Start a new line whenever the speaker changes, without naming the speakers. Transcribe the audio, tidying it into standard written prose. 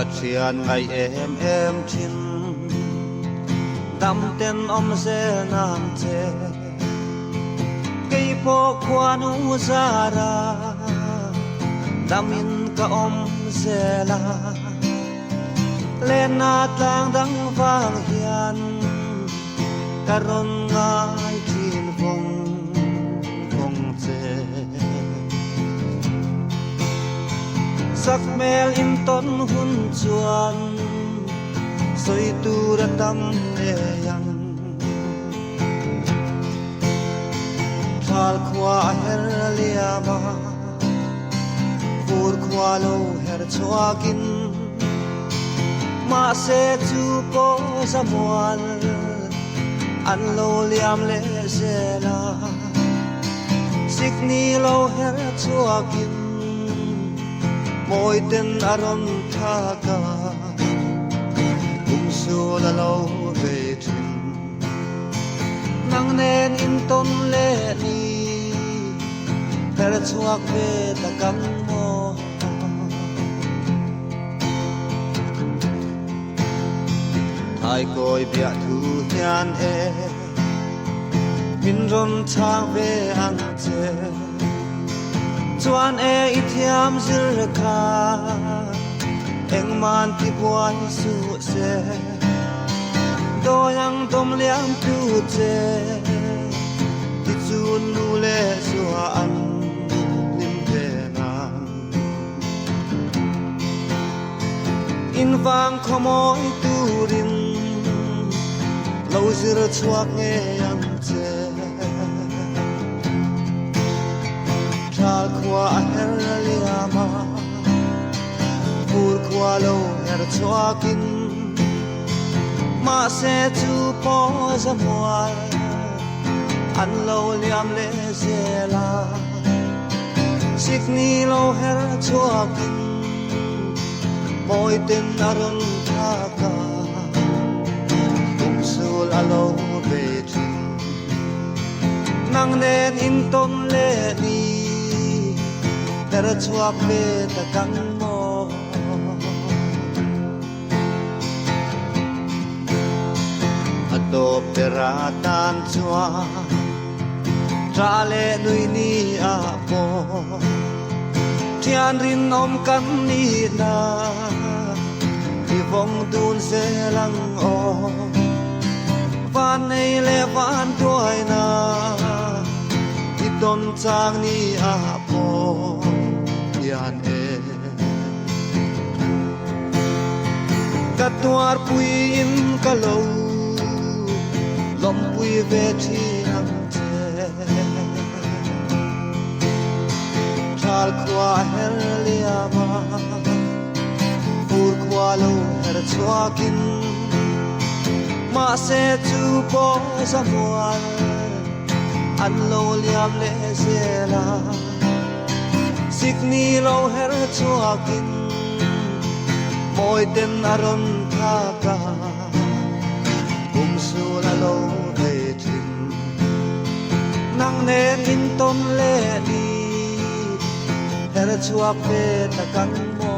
trian ngày em chin đam tên om se nam che cây po quan u zara đam in ka om se la lên na tang dang vang hian karon ngai chin vong che sắc mel in ton hun chuan soi tu ra tam e yang thal khwa her liama fur khwa lo her chuakin ma se chu po samual an lo liam le se la sikni lo her chuakin moi ten aron thaka su la lo ve thin nang nen in ton le ni per chuak ve ta kam mo ai koi bia thu hian e min ron chang ve ang che chuan e I thiam zir kha eng man ti buai su se do yang tom liang tu che ti chun nu le su an lim ve na in vang khomoi tu rin lo zir chuak nge yang che thal khwa her liama fur khwa lo her chuakin ma se chu po zamual an lo liam le zela sikni lo her chuakin moi ten aron thaka sul alo ve thin nang nen in ton le ni ter chuak ve ta kang mo do pera tan chua tra le nui ni a po thian rin om kan ni na ki vong tun se lang o van nei le van tuai na ki don chang ni a po yan e ka tuar pui in ka lo lom pui ve thi ang che thal khwa her liama fur khwa lo her chuakin ma se chu po samual an lo liam le zela sikni lo her chuakin moi ten aron thaka su la lo ve thin nang nen in ton le ni her chuak ve ta kan mo